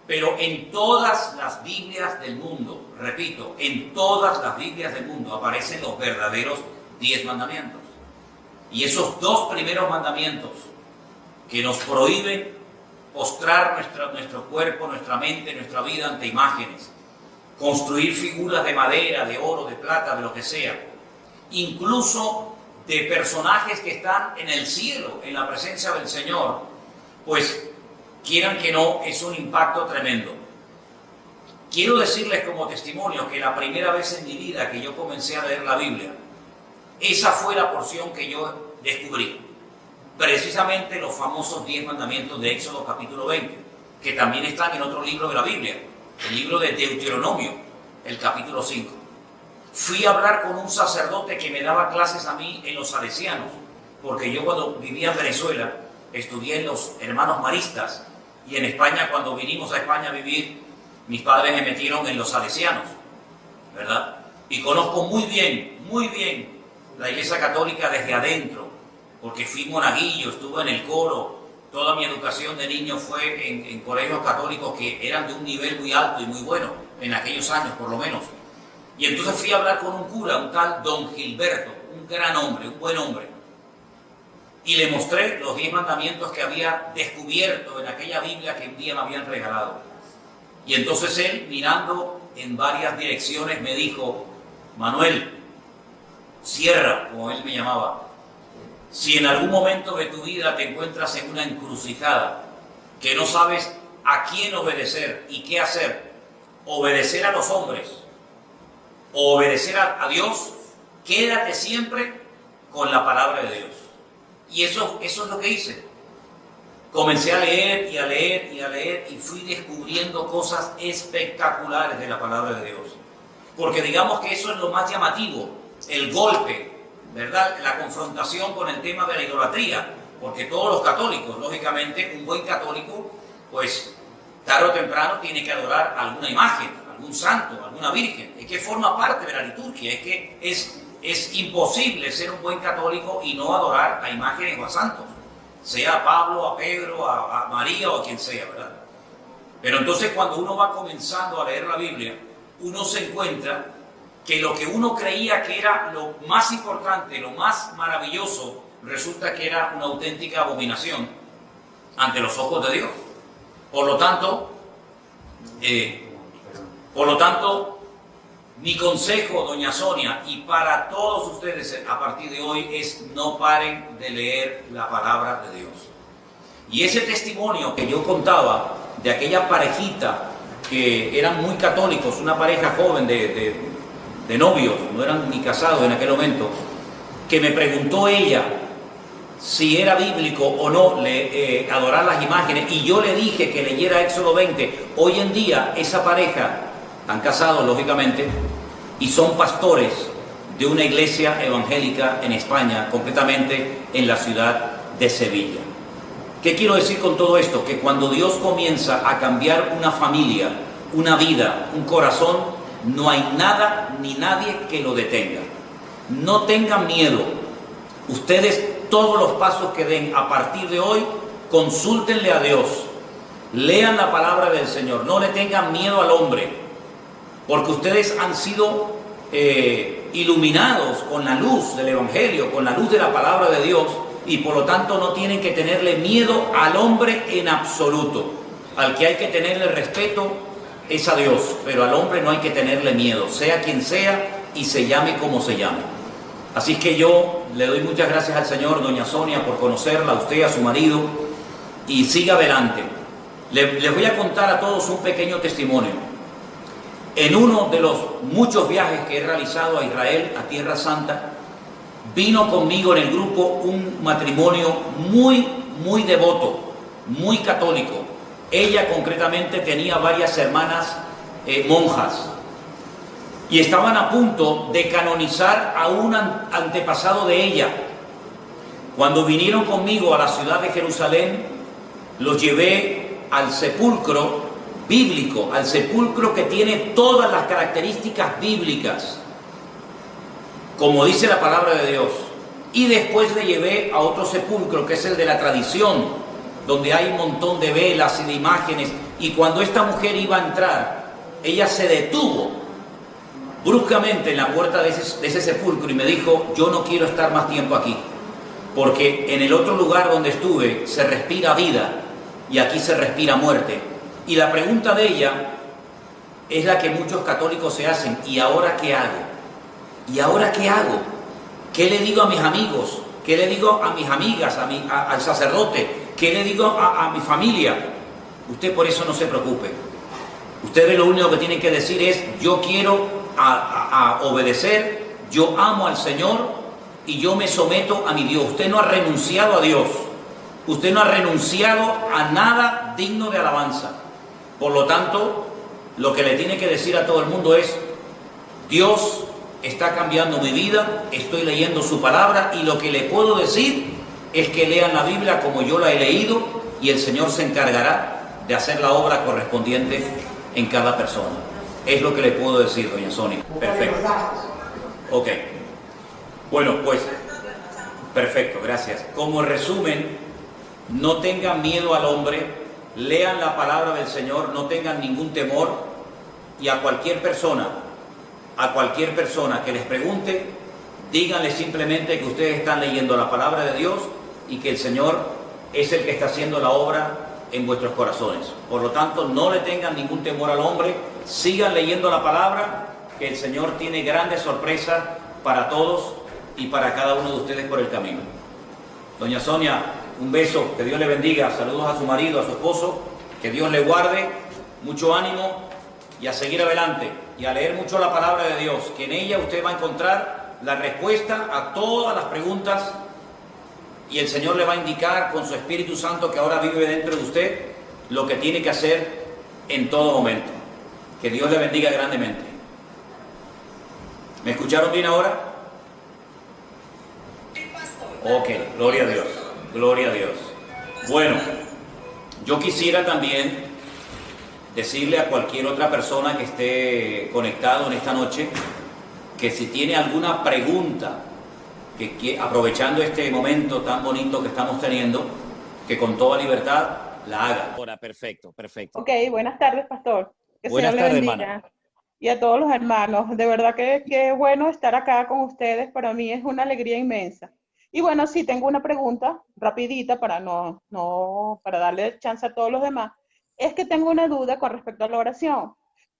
Pero en todas las Biblias del mundo, repito, en todas las Biblias del mundo aparecen los verdaderos 10 mandamientos. Y esos 2 primeros mandamientos que nos prohíben postrar nuestro cuerpo, nuestra mente, nuestra vida ante imágenes, construir figuras de madera, de oro, de plata, de lo que sea, incluso de personajes que están en el cielo, en la presencia del Señor, pues quieran que no, es un impacto tremendo. Quiero decirles como testimonio que la primera vez en mi vida que yo comencé a leer la Biblia, esa fue la porción que yo descubrí. Precisamente los famosos 10 mandamientos de Éxodo capítulo 20, que también están en otro libro de la Biblia, el libro de Deuteronomio, el capítulo 5. Fui a hablar con un sacerdote que me daba clases a mí en los salesianos, porque yo cuando vivía en Venezuela estudié en los hermanos maristas, y en España, cuando vinimos a España a vivir, mis padres me metieron en los salesianos, ¿verdad? Y conozco muy bien la Iglesia Católica desde adentro, porque fui monaguillo, estuve en el coro, toda mi educación de niño fue en colegios católicos que eran de un nivel muy alto y muy bueno, en aquellos años por lo menos. Y entonces fui a hablar con un cura, un tal Don Gilberto, un gran hombre, un buen hombre, y le mostré los 10 mandamientos que había descubierto en aquella Biblia que un día me habían regalado. Y entonces él, mirando en varias direcciones, me dijo: Manuel, cierra, como él me llamaba. Si en algún momento de tu vida te encuentras en una encrucijada, que no sabes a quién obedecer y qué hacer, obedecer a los hombres o obedecer a Dios, quédate siempre con la palabra de Dios. Y eso es lo que hice. Comencé a leer y a leer y a leer y fui descubriendo cosas espectaculares de la palabra de Dios. Porque digamos que eso es lo más llamativo, el golpe, ¿verdad? La confrontación con el tema de la idolatría, porque todos los católicos, lógicamente, un buen católico, pues tarde o temprano tiene que adorar alguna imagen, algún santo, alguna virgen, es que forma parte de la liturgia, es que es imposible ser un buen católico y no adorar a imágenes o a santos, sea a Pablo, a Pedro, a María o a quien sea, ¿verdad? Pero entonces cuando uno va comenzando a leer la Biblia, uno se encuentra que lo que uno creía que era lo más importante, lo más maravilloso, resulta que era una auténtica abominación ante los ojos de Dios. Por lo tanto, mi consejo, doña Sonia, y para todos ustedes a partir de hoy es: no paren de leer la palabra de Dios. Y ese testimonio que yo contaba de aquella parejita que eran muy católicos, una pareja joven de novios, no eran ni casados en aquel momento, que me preguntó ella si era bíblico o no adorar las imágenes, y yo le dije que leyera Éxodo 20. Hoy en día esa pareja, están casados lógicamente, y son pastores de una iglesia evangélica en España, concretamente en la ciudad de Sevilla. ¿Qué quiero decir con todo esto? Que cuando Dios comienza a cambiar una familia, una vida, un corazón, no hay nada ni nadie que lo detenga. No tengan miedo. Ustedes, todos los pasos que den a partir de hoy, consúltenle a Dios. Lean la palabra del Señor. No le tengan miedo al hombre, porque ustedes han sido iluminados con la luz del Evangelio, con la luz de la palabra de Dios, y por lo tanto no tienen que tenerle miedo al hombre en absoluto. Al que hay que tenerle respeto es a Dios, pero al hombre no hay que tenerle miedo, sea quien sea y se llame como se llame. Así que yo le doy muchas gracias al Señor, doña Sonia, por conocerla, a usted, a su marido, y siga adelante. Les voy a contar a todos un pequeño testimonio. En uno de los muchos viajes que he realizado a Israel, a Tierra Santa, vino conmigo en el grupo un matrimonio muy devoto, muy católico. Ella concretamente tenía varias hermanas monjas, y estaban a punto de canonizar a un antepasado de ella. Cuando vinieron conmigo a la ciudad de Jerusalén, los llevé al sepulcro bíblico, al sepulcro que tiene todas las características bíblicas, como dice la palabra de Dios. Y después le llevé a otro sepulcro, que es el de la tradición, donde hay un montón de velas y de imágenes, Y cuando esta mujer iba a entrar, ella se detuvo bruscamente en la puerta de ese sepulcro y me dijo, yo no quiero estar más tiempo aquí, porque en el otro lugar donde estuve se respira vida y aquí se respira muerte. Y la pregunta de ella es la que muchos católicos se hacen, ¿y ahora qué hago? ¿Y ahora qué hago? ¿Qué le digo a mis amigos? ¿Qué le digo a mis amigas, al sacerdote? ¿Qué le digo a mi familia? Usted por eso no se preocupe. Ustedes lo único que tienen que decir es, yo quiero a obedecer, yo amo al Señor y yo me someto a mi Dios. Usted no ha renunciado a Dios. Usted no ha renunciado a nada digno de alabanza. Por lo tanto, lo que le tiene que decir a todo el mundo es, Dios está cambiando mi vida, estoy leyendo su palabra y lo que le puedo decir es que lean la Biblia como yo la he leído y el Señor se encargará de hacer la obra correspondiente en cada persona. Es lo que le puedo decir, doña Sonia. Perfecto. Ok. Bueno, pues, perfecto, gracias. Como resumen, no tengan miedo al hombre, lean la palabra del Señor, no tengan ningún temor y a cualquier persona que les pregunte, díganle simplemente que ustedes están leyendo la palabra de Dios y que el Señor es el que está haciendo la obra en vuestros corazones. Por lo tanto, no le tengan ningún temor al hombre, sigan leyendo la palabra, que el Señor tiene grandes sorpresas para todos y para cada uno de ustedes por el camino. Doña Sonia, un beso, que Dios le bendiga, saludos a su marido, a su esposo, que Dios le guarde, mucho ánimo y a seguir adelante y a leer mucho la palabra de Dios, que en ella usted va a encontrar la respuesta a todas las preguntas y el Señor le va a indicar con su Espíritu Santo que ahora vive dentro de usted lo que tiene que hacer en todo momento. Que Dios le bendiga grandemente. ¿Me escucharon bien ahora? Ok, gloria a Dios, gloria a Dios. Bueno, yo quisiera también decirle a cualquier otra persona que esté conectado en esta noche que si tiene alguna pregunta, que aprovechando este momento tan bonito que estamos teniendo, que con toda libertad la haga. Ahora, perfecto, perfecto. Ok, buenas tardes, pastor. Que Buenas Señor le tardes, bendiga. hermana. Y a todos los hermanos. De verdad que qué bueno estar acá con ustedes. Para mí es una alegría inmensa. Y bueno, sí, tengo una pregunta rapidita para para darle chance a todos los demás. Es que tengo una duda con respecto a la oración.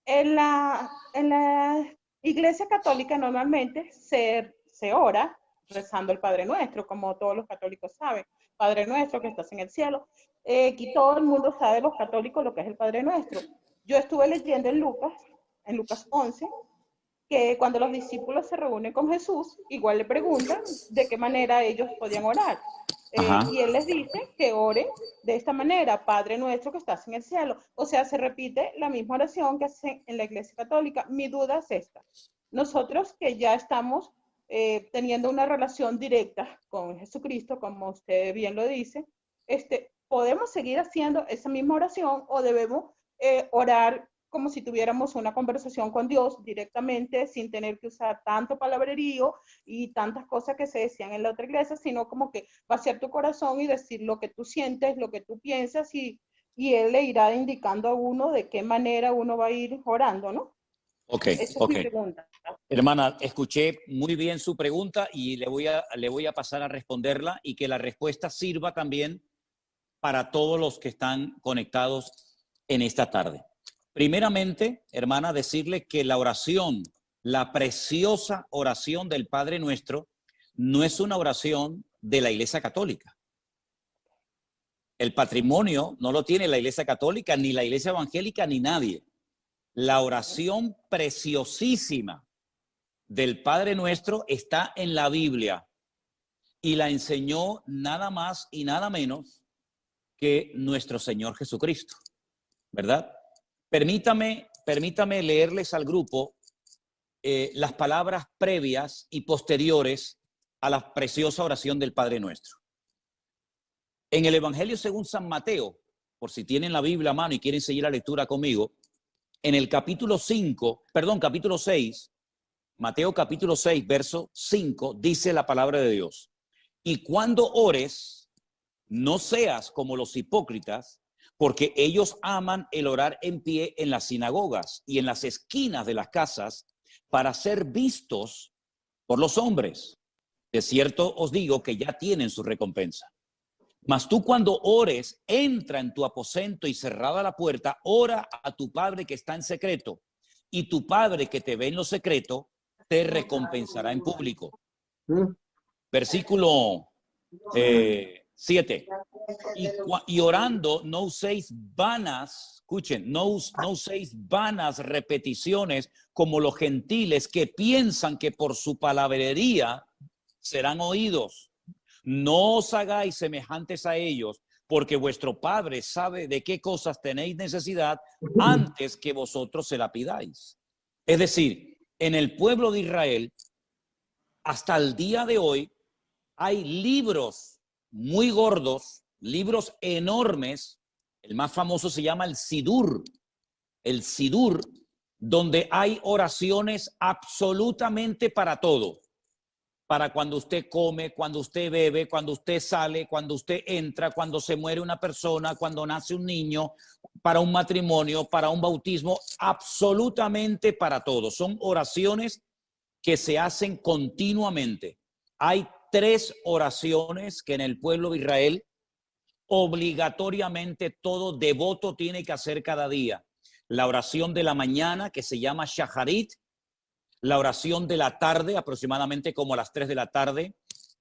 En la Iglesia Católica normalmente se ora rezando el Padre Nuestro, como todos los católicos saben. Padre Nuestro que estás en el cielo. Aquí todo el mundo sabe, los católicos, lo que es el Padre Nuestro. Yo estuve leyendo en Lucas 11, que cuando los discípulos se reúnen con Jesús, igual le preguntan de qué manera ellos podían orar. Y él les dice que oren de esta manera, Padre Nuestro que estás en el cielo. O sea, se repite la misma oración que hacen en la Iglesia Católica. Mi duda es esta. Nosotros que ya estamos teniendo una relación directa con Jesucristo, como usted bien lo dice, ¿podemos seguir haciendo esa misma oración o debemos orar como si tuviéramos una conversación con Dios directamente, sin tener que usar tanto palabrerío y tantas cosas que se decían en la otra iglesia, sino como que vaciar tu corazón y decir lo que tú sientes, lo que tú piensas, y Él le irá indicando a uno de qué manera uno va a ir orando, ¿no? Ok, Esa es mi pregunta. Hermana, escuché muy bien su pregunta y le voy a pasar a responderla y que la respuesta sirva también para todos los que están conectados en esta tarde. Primeramente, hermana, decirle que la oración, la preciosa oración del Padre Nuestro, no es una oración de la Iglesia Católica. El patrimonio no lo tiene la Iglesia Católica, ni la Iglesia Evangélica, ni nadie. La oración preciosísima del Padre Nuestro está en la Biblia y la enseñó nada más y nada menos que nuestro Señor Jesucristo, ¿verdad? Permítame leerles al grupo las palabras previas y posteriores a la preciosa oración del Padre Nuestro. En el Evangelio según San Mateo, por si tienen la Biblia a mano y quieren seguir la lectura conmigo, en el capítulo 6, Mateo capítulo 6, verso 5, dice la palabra de Dios: y cuando ores, no seas como los hipócritas, porque ellos aman el orar en pie en las sinagogas y en las esquinas de las casas para ser vistos por los hombres. De cierto os digo que ya tienen su recompensa. Mas tú cuando ores, entra en tu aposento y cerrada la puerta, ora a tu Padre que está en secreto, y tu Padre que te ve en lo secreto, te recompensará en público. Versículo 7. Y orando, no uséis vanas, escuchen, no uséis vanas repeticiones como los gentiles que piensan que por su palabrería serán oídos. No os hagáis semejantes a ellos, porque vuestro Padre sabe de qué cosas tenéis necesidad antes que vosotros se la pidáis. Es decir, en el pueblo de Israel, hasta el día de hoy, hay libros muy gordos, libros enormes. El más famoso se llama el Sidur, donde hay oraciones absolutamente para todo. Para cuando usted come, cuando usted bebe, cuando usted sale, cuando usted entra, cuando se muere una persona, cuando nace un niño, para un matrimonio, para un bautismo, absolutamente para todo. Son oraciones que se hacen continuamente. Hay 3 oraciones que en el pueblo de Israel obligatoriamente todo devoto tiene que hacer cada día. La oración de la mañana, que se llama Shacharit, la oración de la tarde, aproximadamente como a las 3 de la tarde,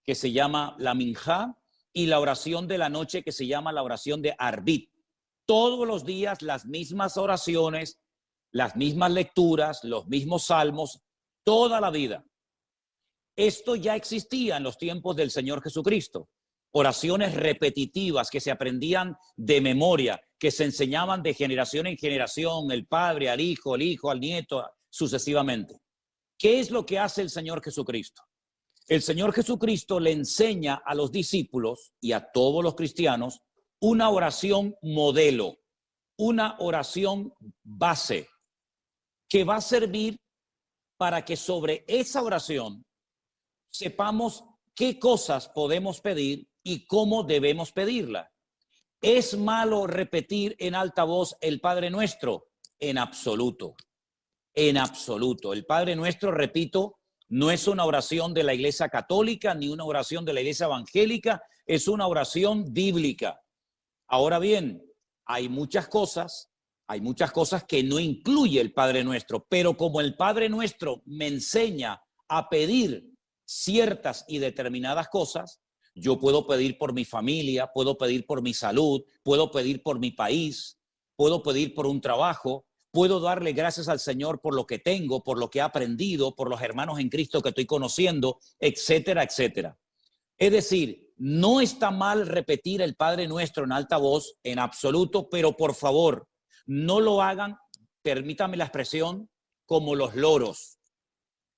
que se llama la Minjá, y la oración de la noche, que se llama la oración de Arbit. Todos los días las mismas oraciones, las mismas lecturas, los mismos salmos, toda la vida. Esto ya existía en los tiempos del Señor Jesucristo. Oraciones repetitivas que se aprendían de memoria, que se enseñaban de generación en generación, el padre al hijo, el hijo al nieto, sucesivamente. ¿Qué es lo que hace el Señor Jesucristo? El Señor Jesucristo le enseña a los discípulos y a todos los cristianos una oración modelo, una oración base, que va a servir para que sobre esa oración sepamos qué cosas podemos pedir y cómo debemos pedirla. ¿Es malo repetir en alta voz el Padre Nuestro? En absoluto. En absoluto. El Padre Nuestro, repito, no es una oración de la Iglesia Católica ni una oración de la Iglesia Evangélica, es una oración bíblica. Ahora bien, hay muchas cosas que no incluye el Padre Nuestro, pero como el Padre Nuestro me enseña a pedir ciertas y determinadas cosas, yo puedo pedir por mi familia, puedo pedir por mi salud, puedo pedir por mi país, puedo pedir por un trabajo, puedo darle gracias al Señor por lo que tengo, por lo que he aprendido, por los hermanos en Cristo que estoy conociendo, etcétera, etcétera. Es decir, no está mal repetir el Padre Nuestro en alta voz, en absoluto, pero por favor, no lo hagan, permítame la expresión, como los loros,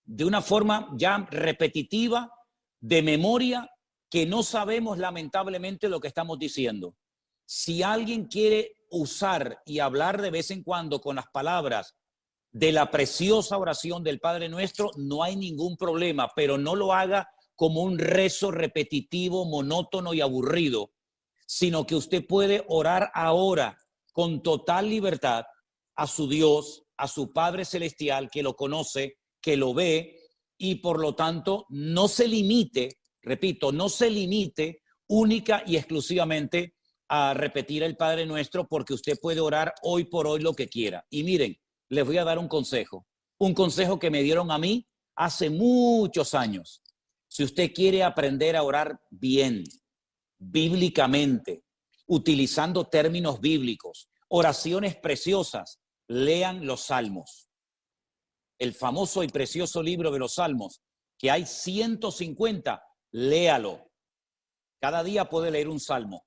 de una forma ya repetitiva, de memoria, que no sabemos lamentablemente lo que estamos diciendo. Si alguien quiere usar y hablar de vez en cuando con las palabras de la preciosa oración del Padre Nuestro, no hay ningún problema, pero no lo haga como un rezo repetitivo, monótono y aburrido, sino que usted puede orar ahora con total libertad a su Dios, a su Padre Celestial, que lo conoce, que lo ve, y por lo tanto no se limite, repito, no se limite única y exclusivamente a repetir el Padre Nuestro, porque usted puede orar hoy por hoy lo que quiera. Y miren, les voy a dar un consejo que me dieron a mí hace muchos años. Si usted quiere aprender a orar bien, bíblicamente, utilizando términos bíblicos, oraciones preciosas, lean los Salmos. El famoso y precioso libro de los Salmos, que hay 150, léalo. Cada día puede leer un salmo.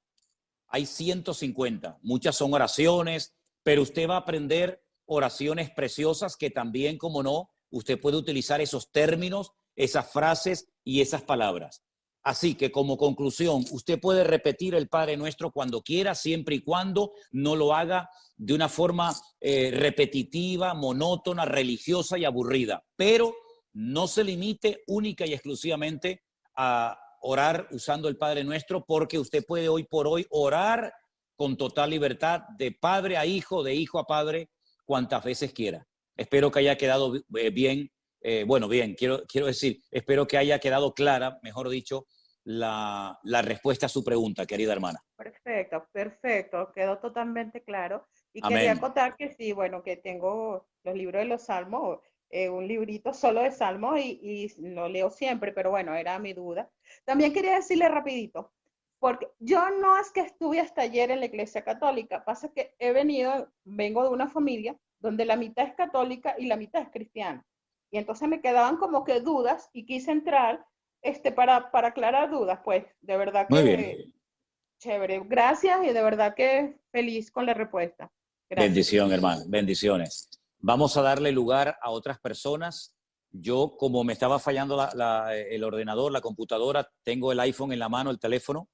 Hay 150, muchas son oraciones, pero usted va a aprender oraciones preciosas que también, como no, usted puede utilizar esos términos, esas frases y esas palabras. Así que como conclusión, usted puede repetir el Padre Nuestro cuando quiera, siempre y cuando no lo haga de una forma repetitiva, monótona, religiosa y aburrida, pero no se limite única y exclusivamente a orar usando el Padre Nuestro, porque usted puede hoy por hoy orar con total libertad, de padre a hijo, de hijo a padre, cuantas veces quiera. Espero que haya quedado bien, bien, quiero decir, espero que haya quedado clara, mejor dicho, la respuesta a su pregunta, querida hermana. Perfecto, perfecto, quedó totalmente claro. Y quería Amén. acotar que sí, bueno, que tengo los libros de los Salmos, un librito solo de Salmos y lo leo siempre, pero bueno, era mi duda. También quería decirle rapidito, porque yo no es que estuve hasta ayer en la Iglesia Católica, pasa que vengo de una familia donde la mitad es católica y la mitad es cristiana. Y entonces me quedaban como que dudas y quise entrar para aclarar dudas, pues de verdad Muy bien. que chévere, gracias y de verdad que feliz con la respuesta. Gracias. Bendición, hermano. Bendiciones. Vamos a darle lugar a otras personas. Yo, como me estaba fallando el ordenador, la computadora, tengo el iPhone en la mano, el teléfono,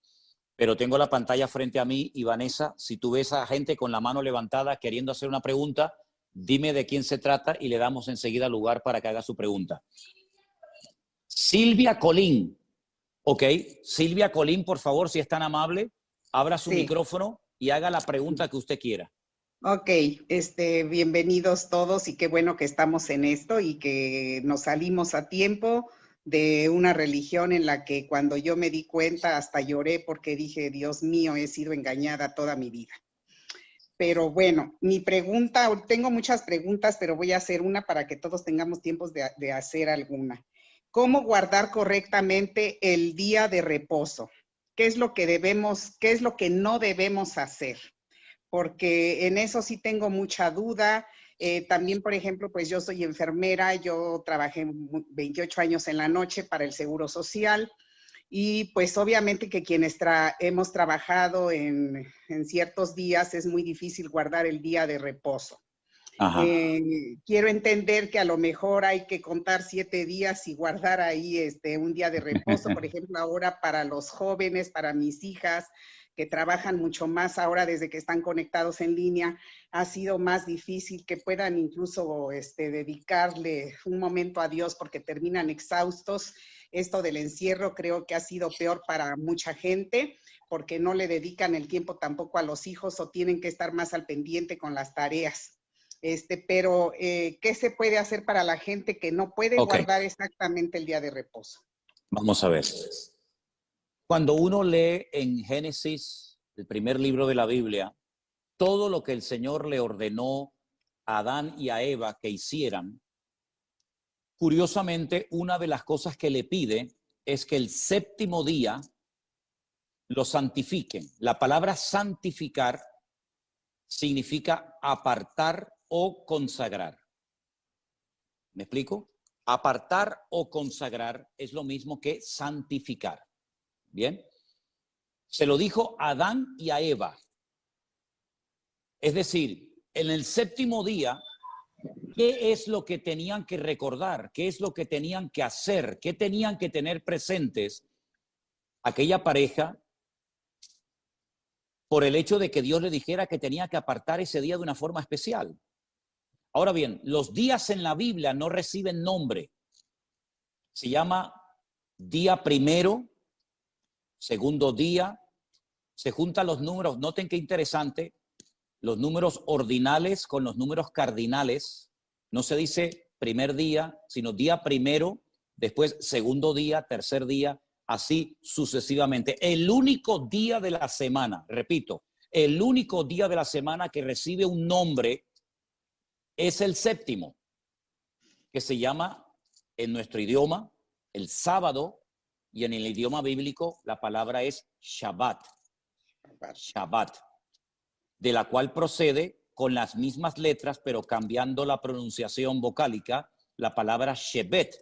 pero tengo la pantalla frente a mí. Y Vanessa, si tú ves a gente con la mano levantada queriendo hacer una pregunta, dime de quién se trata y le damos enseguida lugar para que haga su pregunta. Silvia Colín. Ok, Silvia Colín, por favor, si es tan amable, abra su micrófono y haga la pregunta que usted quiera. Ok, bienvenidos todos y qué bueno que estamos en esto y que nos salimos a tiempo de una religión en la que cuando yo me di cuenta hasta lloré porque dije, Dios mío, he sido engañada toda mi vida. Pero bueno, mi pregunta, tengo muchas preguntas, pero voy a hacer una para que todos tengamos tiempos de hacer alguna. ¿Cómo guardar correctamente el día de reposo? ¿Qué es lo que no debemos hacer? Porque en eso sí tengo mucha duda. También, por ejemplo, pues yo soy enfermera, yo trabajé 28 años en la noche para el Seguro Social y pues obviamente que quienes hemos trabajado en ciertos días es muy difícil guardar el día de reposo. Quiero entender que a lo mejor hay que contar 7 días y guardar ahí un día de reposo, por ejemplo, ahora para los jóvenes, para mis hijas, que trabajan mucho más ahora desde que están conectados en línea, ha sido más difícil que puedan incluso dedicarle un momento a Dios porque terminan exhaustos. Esto del encierro creo que ha sido peor para mucha gente porque no le dedican el tiempo tampoco a los hijos o tienen que estar más al pendiente con las tareas. Pero ¿qué se puede hacer para la gente que no puede guardar exactamente el día de reposo? Vamos a ver. Cuando uno lee en Génesis, el primer libro de la Biblia, todo lo que el Señor le ordenó a Adán y a Eva que hicieran, curiosamente, una de las cosas que le pide es que el séptimo día lo santifiquen. La palabra santificar significa apartar o consagrar. ¿Me explico? Apartar o consagrar es lo mismo que santificar. Bien, se lo dijo a Adán y a Eva. Es decir, en el séptimo día, ¿qué es lo que tenían que recordar? ¿Qué es lo que tenían que hacer? ¿Qué tenían que tener presentes aquella pareja por el hecho de que Dios le dijera que tenía que apartar ese día de una forma especial? Ahora bien, los días en la Biblia no reciben nombre. Se llama día primero, segundo día, se juntan los números, noten qué interesante, los números ordinales con los números cardinales, no se dice primer día, sino día primero, después segundo día, tercer día, así sucesivamente. El único día de la semana, repito, el único día de la semana que recibe un nombre es el séptimo, que se llama en nuestro idioma el sábado, y en el idioma bíblico la palabra es Shabbat. Shabbat, de la cual procede con las mismas letras, pero cambiando la pronunciación vocálica, la palabra Shebet,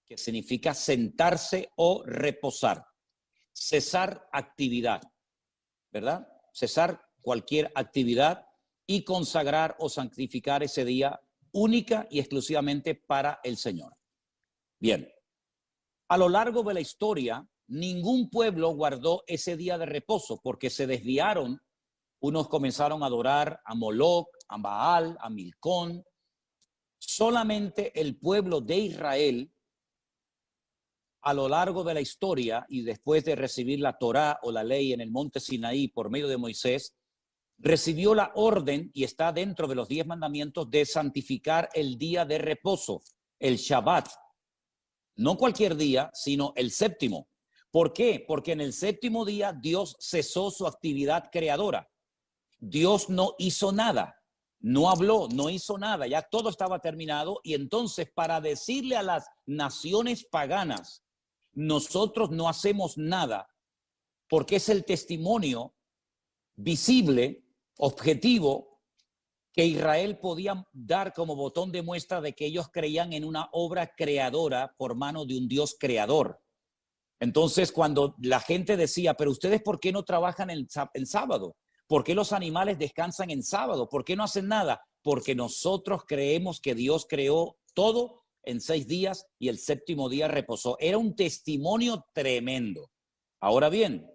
que significa sentarse o reposar, cesar actividad, ¿verdad? Cesar cualquier actividad y consagrar o santificar ese día única y exclusivamente para el Señor. Bien, a lo largo de la historia, ningún pueblo guardó ese día de reposo porque se desviaron. Unos comenzaron a adorar a Moloc, a Baal, a Milcón. Solamente el pueblo de Israel, a lo largo de la historia y después de recibir la Torá o la ley en el monte Sinaí por medio de Moisés, recibió la orden, y está dentro de los 10 mandamientos, de santificar el día de reposo, el Shabbat. No cualquier día, sino el séptimo. ¿Por qué? Porque en el séptimo día Dios cesó su actividad creadora. Dios no hizo nada, no habló, no hizo nada, ya todo estaba terminado. Y entonces, para decirle a las naciones paganas, nosotros no hacemos nada, porque es el testimonio visible, objetivo, que Israel podía dar como botón de muestra de que ellos creían en una obra creadora por mano de un Dios creador. Entonces, cuando la gente decía, pero ustedes, ¿por qué no trabajan en sábado? ¿Por qué los animales descansan en sábado? ¿Por qué no hacen nada? Porque nosotros creemos que Dios creó todo en 6 días y el séptimo día reposó. Era un testimonio tremendo. Ahora bien,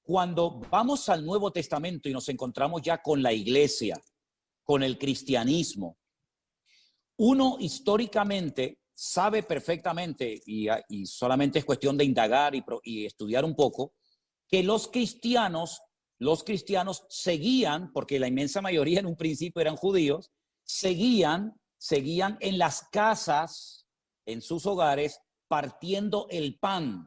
cuando vamos al Nuevo Testamento y nos encontramos ya con la iglesia, con el cristianismo, uno históricamente sabe perfectamente, y solamente es cuestión de indagar y estudiar un poco, que los cristianos seguían, porque la inmensa mayoría en un principio eran judíos, seguían en las casas, en sus hogares, partiendo el pan.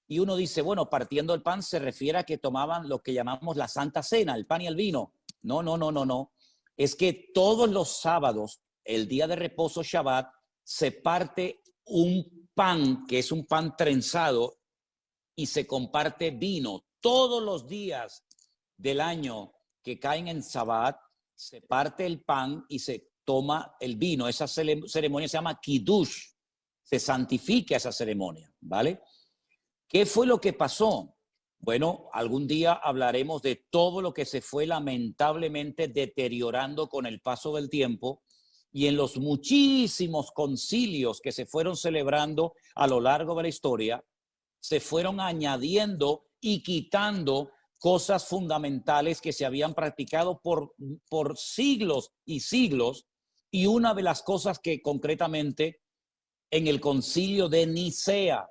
Y uno dice, bueno, partiendo el pan se refiere a que tomaban lo que llamamos la Santa Cena, el pan y el vino. No. Es que todos los sábados, el día de reposo Shabbat, se parte un pan, que es un pan trenzado, y se comparte vino. Todos los días del año que caen en Shabbat, se parte el pan y se toma el vino. Esa ceremonia se llama Kiddush. Se santifica esa ceremonia, ¿vale? ¿Qué fue lo que pasó? Bueno, algún día hablaremos de todo lo que se fue lamentablemente deteriorando con el paso del tiempo y en los muchísimos concilios que se fueron celebrando a lo largo de la historia, se fueron añadiendo y quitando cosas fundamentales que se habían practicado por siglos y siglos. Y una de las cosas que concretamente en el concilio de Nicea,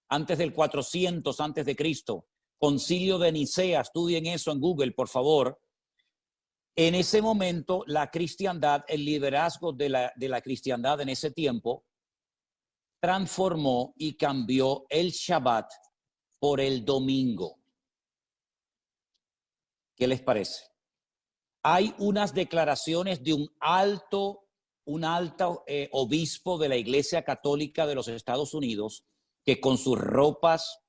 antes del 400 antes de Cristo, concilio de Nicea, estudien eso en Google, por favor. En ese momento, la cristiandad, el liderazgo de la cristiandad en ese tiempo, transformó y cambió el Shabbat por el domingo. ¿Qué les parece? Hay unas declaraciones de un alto obispo de la Iglesia Católica de los Estados Unidos, que con sus ropas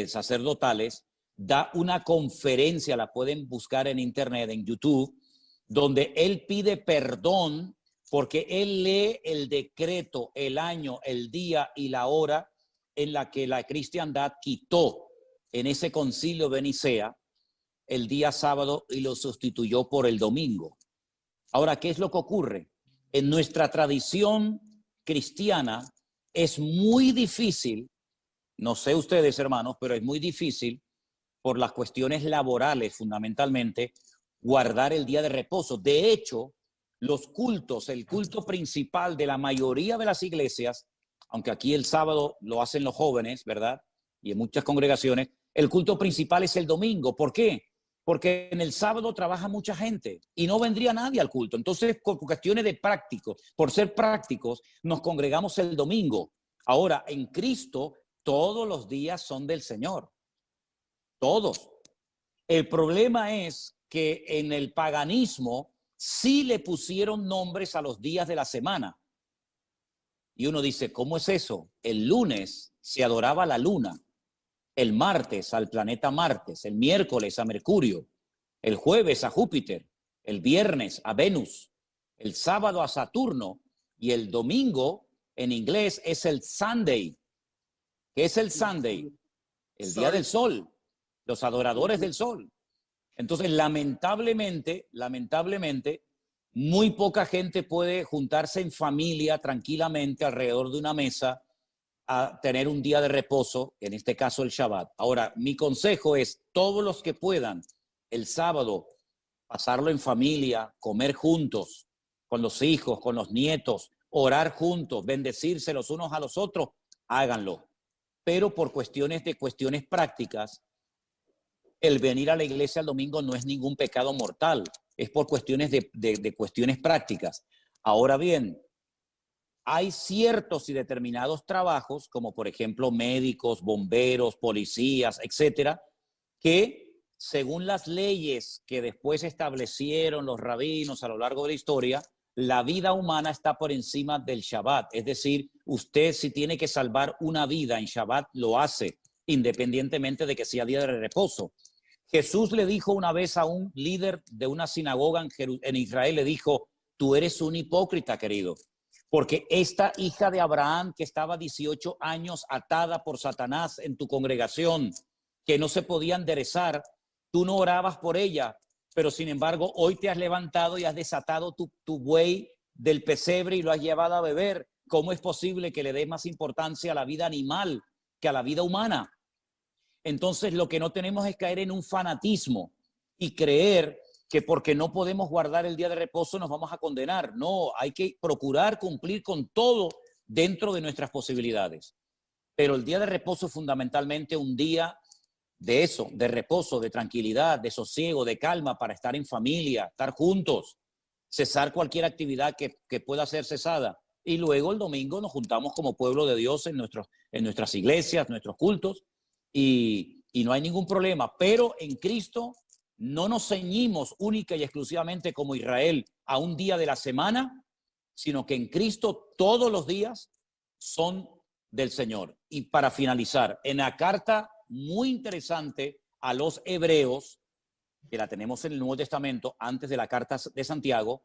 sacerdotales da una conferencia, la pueden buscar en internet, en YouTube, donde él pide perdón porque él lee el decreto, el año, el día y la hora en la que la cristiandad quitó en ese concilio de Nicea el día sábado y lo sustituyó por el domingo. Ahora, ¿qué es lo que ocurre? En nuestra tradición cristiana es muy difícil, no sé ustedes hermanos, pero es muy difícil por las cuestiones laborales fundamentalmente, guardar el día de reposo. De hecho, los cultos, el culto principal de la mayoría de las iglesias, aunque aquí el sábado lo hacen los jóvenes, ¿verdad? Y en muchas congregaciones, el culto principal es el domingo. ¿Por qué? Porque en el sábado trabaja mucha gente y no vendría nadie al culto. Entonces, por cuestiones de prácticos, por ser prácticos, nos congregamos el domingo. Ahora, en Cristo, todos los días son del Señor. Todos. El problema es que en el paganismo sí le pusieron nombres a los días de la semana. Y uno dice, ¿cómo es eso? El lunes se adoraba la luna, el martes al planeta Marte, el miércoles a Mercurio, el jueves a Júpiter, el viernes a Venus, el sábado a Saturno y el domingo en inglés es el Sunday. ¿Qué es el Sunday? El día del sol, los adoradores del sol. Entonces, lamentablemente, muy poca gente puede juntarse en familia tranquilamente alrededor de una mesa a tener un día de reposo, en este caso el Shabbat. Ahora, mi consejo es, todos los que puedan, el sábado, pasarlo en familia, comer juntos, con los hijos, con los nietos, orar juntos, bendecirse los unos a los otros, háganlo. Pero por cuestiones prácticas, el venir a la iglesia el domingo no es ningún pecado mortal, es por cuestiones de cuestiones prácticas. Ahora bien, hay ciertos y determinados trabajos, como por ejemplo médicos, bomberos, policías, etcétera, que según las leyes que después establecieron los rabinos a lo largo de la historia, la vida humana está por encima del Shabbat. Es decir, usted si tiene que salvar una vida en Shabbat, lo hace, independientemente de que sea día de reposo. Jesús le dijo una vez a un líder de una sinagoga en Israel, le dijo, tú eres un hipócrita, querido, porque esta hija de Abraham que estaba 18 años atada por Satanás en tu congregación, que no se podía enderezar, tú no orabas por ella, pero sin embargo hoy te has levantado y has desatado tu buey del pesebre y lo has llevado a beber. ¿Cómo es posible que le des más importancia a la vida animal que a la vida humana? Entonces lo que no tenemos es caer en un fanatismo y creer que porque no podemos guardar el día de reposo nos vamos a condenar. No, hay que procurar cumplir con todo dentro de nuestras posibilidades. Pero el día de reposo es fundamentalmente un día de eso, de reposo, de tranquilidad, de sosiego, de calma para estar en familia, estar juntos, cesar cualquier actividad que pueda ser cesada. Y luego el domingo nos juntamos como pueblo de Dios en nuestras iglesias, nuestros cultos, y no hay ningún problema. Pero en Cristo no nos ceñimos única y exclusivamente como Israel a un día de la semana, sino que en Cristo todos los días son del Señor. Y para finalizar, en la carta muy interesante a los hebreos, que la tenemos en el Nuevo Testamento, antes de la carta de Santiago,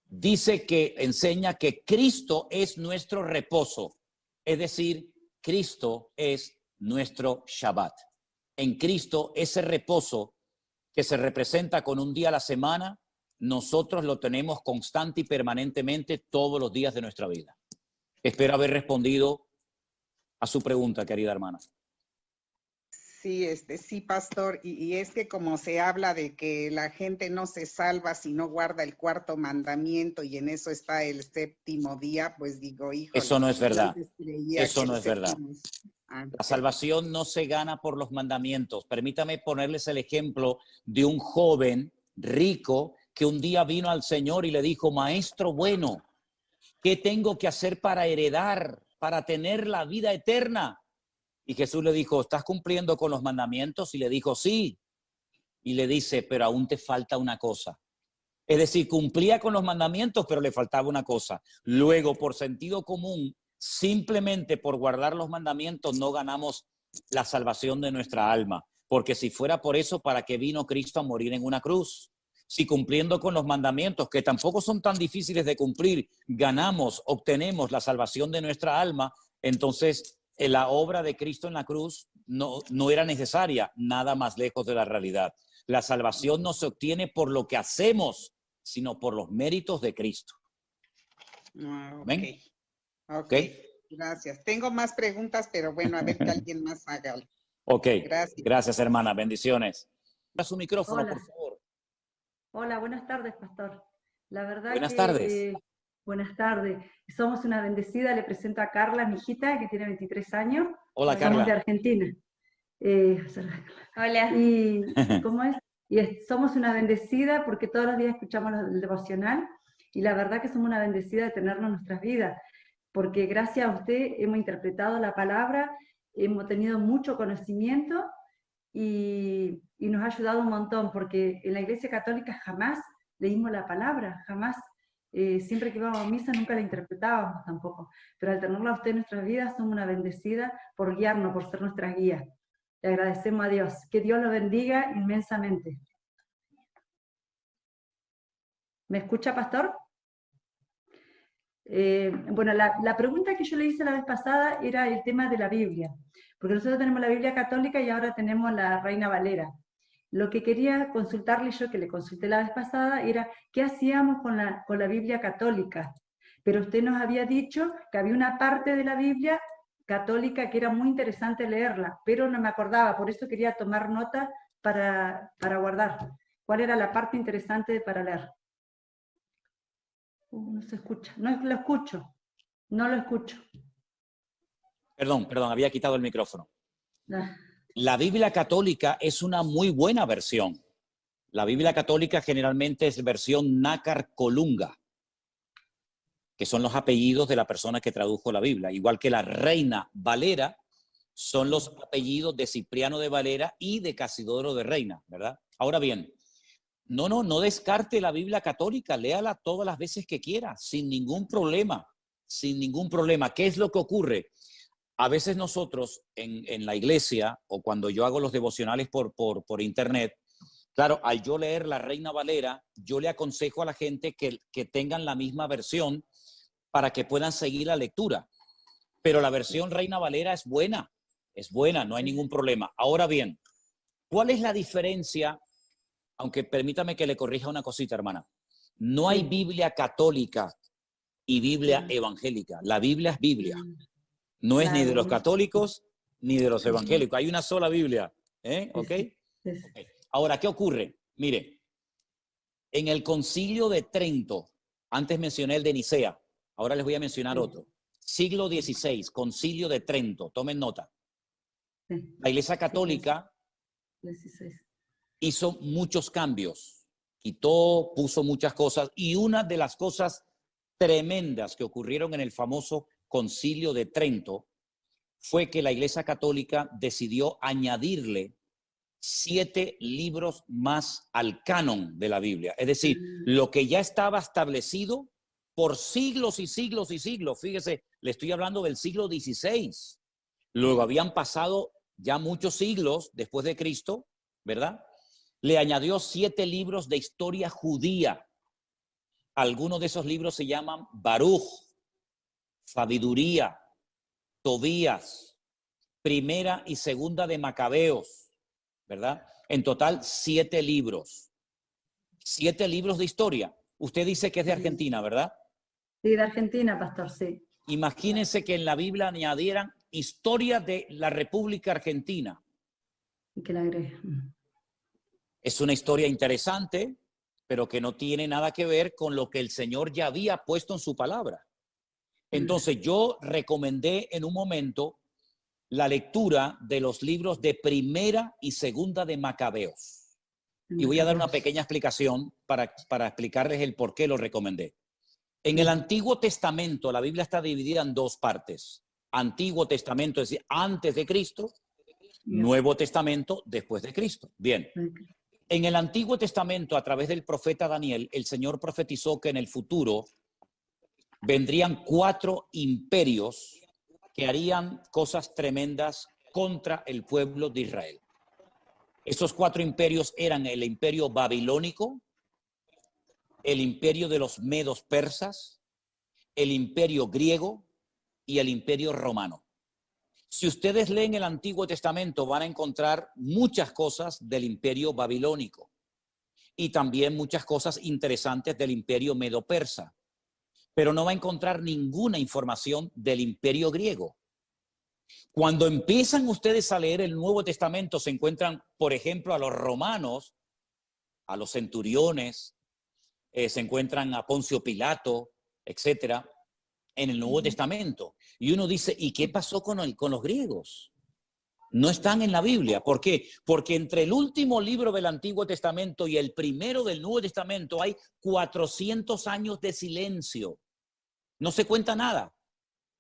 dice que enseña que Cristo es nuestro reposo, es decir, Cristo es nuestro Shabbat. En Cristo, ese reposo que se representa con un día a la semana, nosotros lo tenemos constante y permanentemente todos los días de nuestra vida. Espero haber respondido a su pregunta, querida hermana. Sí, sí, pastor, y es que como se habla de que la gente no se salva si no guarda el cuarto mandamiento y en eso está el séptimo día, pues digo, híjole. Eso no es verdad. Eso no es séptimo... verdad. La salvación no se gana por los mandamientos. Permítame ponerles el ejemplo de un joven rico que un día vino al Señor y le dijo, maestro bueno, ¿qué tengo que hacer para heredar, para tener la vida eterna? Y Jesús le dijo, ¿estás cumpliendo con los mandamientos? Y le dijo, sí. Y le dice, pero aún te falta una cosa. Es decir, cumplía con los mandamientos, pero le faltaba una cosa. Luego, por sentido común, simplemente por guardar los mandamientos no ganamos la salvación de nuestra alma. Porque si fuera por eso, ¿para qué vino Cristo a morir en una cruz? Si cumpliendo con los mandamientos, que tampoco son tan difíciles de cumplir, ganamos, obtenemos la salvación de nuestra alma, entonces la obra de Cristo en la cruz no era necesaria, nada más lejos de la realidad. La salvación no se obtiene por lo que hacemos, sino por los méritos de Cristo. ¿Ven? Okay. Gracias. Tengo más preguntas, pero bueno, a ver que alguien más haga algo. Ok, gracias hermana, bendiciones. A su micrófono, Hola. por favor. Hola, buenas tardes, pastor. La verdad buenas tardes. Buenas tardes. Somos una bendecida. Le presento a Carla, mi hijita, que tiene 23 años. Hola, Carla. Somos de Argentina. Hola. Y, ¿cómo es? Somos una bendecida porque todos los días escuchamos el devocional y la verdad que somos una bendecida de tenerlo en nuestras vidas, porque gracias a usted hemos interpretado la palabra, hemos tenido mucho conocimiento y nos ha ayudado un montón, porque en la Iglesia Católica jamás leímos la palabra, jamás, siempre que íbamos a misa nunca la interpretábamos tampoco, pero al tenerla a usted en nuestras vidas somos una bendecida por guiarnos, por ser nuestras guías. Le agradecemos a Dios. Que Dios lo bendiga inmensamente. ¿Me escucha, pastor? Bueno, la pregunta que yo le hice la vez pasada era el tema de la Biblia, porque nosotros tenemos la Biblia católica y ahora tenemos la Reina Valera. Lo que quería consultarle yo, que le consulté la vez pasada, era qué hacíamos con la Biblia católica. Pero usted nos había dicho que había una parte de la Biblia católica que era muy interesante leerla, pero no me acordaba, por eso quería tomar nota para guardar. ¿Cuál era la parte interesante para leer? No se escucha, no lo escucho, no lo escucho. Perdón, había quitado el micrófono. La Biblia católica es una muy buena versión. La Biblia católica generalmente es versión Nácar Colunga, que son los apellidos de la persona que tradujo la Biblia. Igual que la Reina Valera, son los apellidos de Cipriano de Valera y de Casidoro de Reina, ¿verdad? Ahora bien, no descarte la Biblia católica, léala todas las veces que quiera, sin ningún problema, sin ningún problema. ¿Qué es lo que ocurre? A veces nosotros en la iglesia o cuando yo hago los devocionales por internet, claro, al yo leer la Reina Valera, yo le aconsejo a la gente que tengan la misma versión para que puedan seguir la lectura. Pero la versión Reina Valera es buena, no hay ningún problema. Ahora bien, ¿cuál es la diferencia? Aunque permítame que le corrija una cosita, hermana. No hay Biblia católica y Biblia evangélica. La Biblia es Biblia. No es ni de los católicos ni de los evangélicos. Hay una sola Biblia. ¿Ok? Ahora, ¿qué ocurre? Mire, en el Concilio de Trento, antes mencioné el de Nicea, ahora les voy a mencionar otro. Siglo XVI, Concilio de Trento, tomen nota. La Iglesia Católica hizo muchos cambios, quitó, puso muchas cosas, y una de las cosas tremendas que ocurrieron en el famoso Concilio de Trento fue que la Iglesia Católica decidió añadirle 7 libros más al canon de la Biblia. Es decir, lo que ya estaba establecido por siglos y siglos y siglos. Fíjese, le estoy hablando del siglo XVI. Luego habían pasado ya muchos siglos después de Cristo, ¿verdad? Le añadió 7 libros de historia judía. Algunos de esos libros se llaman Baruch, Sabiduría, Tobías, Primera y Segunda de Macabeos, ¿verdad? En total 7 libros. 7 libros de historia. Usted dice que es de Argentina, ¿verdad? Sí, de Argentina, pastor, sí. Imagínense que en la Biblia añadieran historia de la República Argentina. Y que la agregue. Es una historia interesante, pero que no tiene nada que ver con lo que el Señor ya había puesto en su palabra. Entonces yo recomendé en un momento la lectura de los libros de Primera y Segunda de Macabeos. Y voy a dar una pequeña explicación para explicarles el por qué lo recomendé. En el Antiguo Testamento, la Biblia está dividida en 2 partes. Antiguo Testamento, es decir, antes de Cristo. Nuevo Testamento, después de Cristo. Bien. En el Antiguo Testamento, a través del profeta Daniel, el Señor profetizó que en el futuro vendrían 4 imperios que harían cosas tremendas contra el pueblo de Israel. Esos 4 imperios eran el imperio babilónico, el imperio de los medos persas, el imperio griego y el imperio romano. Si ustedes leen el Antiguo Testamento van a encontrar muchas cosas del imperio babilónico y también muchas cosas interesantes del imperio medo-persa, pero no va a encontrar ninguna información del imperio griego. Cuando empiezan ustedes a leer el Nuevo Testamento se encuentran, por ejemplo, a los romanos, a los centuriones, se encuentran a Poncio Pilato, etcétera, en el Nuevo Testamento. Y uno dice, ¿y qué pasó con los griegos? No están en la Biblia. ¿Por qué? Porque entre el último libro del Antiguo Testamento y el primero del Nuevo Testamento hay 400 años de silencio. No se cuenta nada.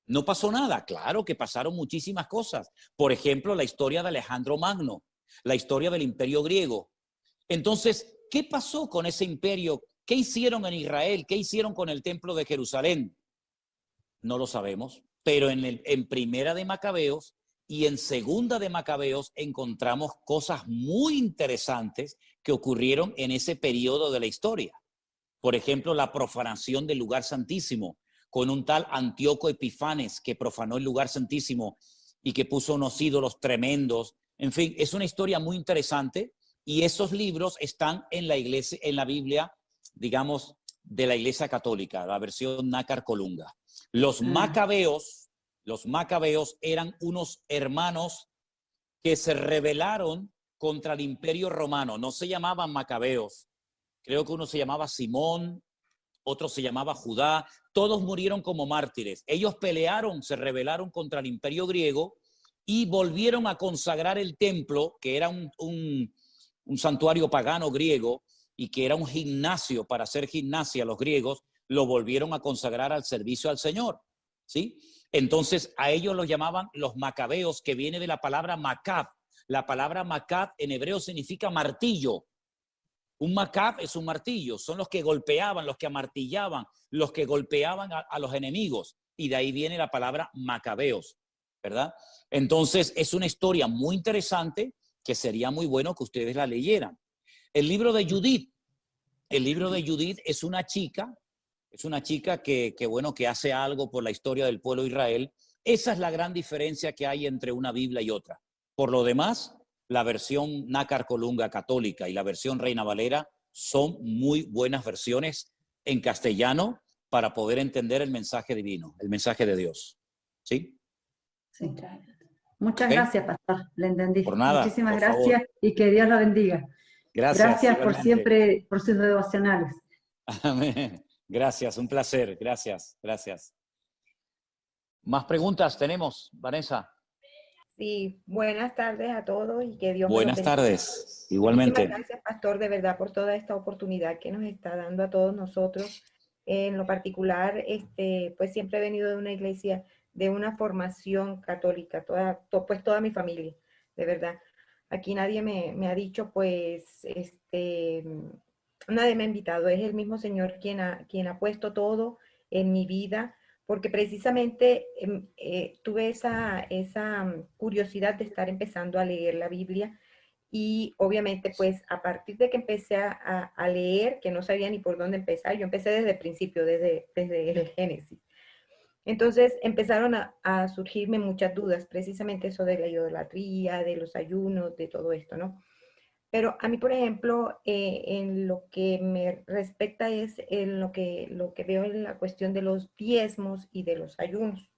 No pasó nada. Claro que pasaron muchísimas cosas. Por ejemplo, la historia de Alejandro Magno, la historia del imperio griego. Entonces, ¿qué pasó con ese imperio? ¿Qué hicieron en Israel? ¿Qué hicieron con el templo de Jerusalén? No lo sabemos, pero en Primera de Macabeos y en Segunda de Macabeos encontramos cosas muy interesantes que ocurrieron en ese periodo de la historia. Por ejemplo, la profanación del lugar santísimo, con un tal Antíoco Epifanes que profanó el lugar santísimo y que puso unos ídolos tremendos. En fin, es una historia muy interesante y esos libros están en la iglesia, en la Biblia, digamos, de la Iglesia Católica, la versión Nácar Colunga. Los macabeos eran unos hermanos que se rebelaron contra el Imperio Romano. No se llamaban macabeos. Creo que uno se llamaba Simón, otro se llamaba Judá. Todos murieron como mártires. Ellos pelearon, se rebelaron contra el Imperio griego y volvieron a consagrar el templo, que era un santuario pagano griego y que era un gimnasio para hacer gimnasia los griegos, lo volvieron a consagrar al servicio al Señor, ¿sí? Entonces a ellos los llamaban los macabeos, que viene de la palabra macab. La palabra macab en hebreo significa martillo. Un macab es un martillo, son los que golpeaban, los que amartillaban, los que golpeaban a los enemigos, y de ahí viene la palabra macabeos, ¿verdad? Entonces es una historia muy interesante que sería muy bueno que ustedes la leyeran. El libro de Judith es una chica que hace algo por la historia del pueblo de Israel. Esa es la gran diferencia que hay entre una Biblia y otra. Por lo demás, la versión Nácar Colunga católica y la versión Reina Valera son muy buenas versiones en castellano para poder entender el mensaje divino, el mensaje de Dios. ¿Sí? Sí. Muchas ¿Okay? Gracias, pastor, le entendí. Por nada, Muchísimas por gracias favor. Y que Dios lo bendiga. Gracias por igualmente. siempre, por sus devocionales. Amén. Gracias, un placer. Gracias. ¿Más preguntas tenemos, Vanessa? Sí, buenas tardes a todos y que Dios me los Buenas bendiga. tardes, igualmente. Muchísimas gracias, pastor, de verdad, por toda esta oportunidad que nos está dando a todos nosotros. En lo particular, pues siempre he venido de una iglesia, de una formación católica, pues toda mi familia, de verdad. Aquí nadie me ha dicho, pues, nadie me ha invitado. Es el mismo Señor quien ha puesto todo en mi vida, porque precisamente tuve esa curiosidad de estar empezando a leer la Biblia y obviamente pues a partir de que empecé a leer, que no sabía ni por dónde empezar, yo empecé desde el principio, desde el Génesis. Entonces empezaron a surgirme muchas dudas, precisamente eso de la idolatría, de los ayunos, de todo esto, ¿no? Pero a mí, por ejemplo, en lo que me respecta es en lo que veo en la cuestión de los diezmos y de los ayunos.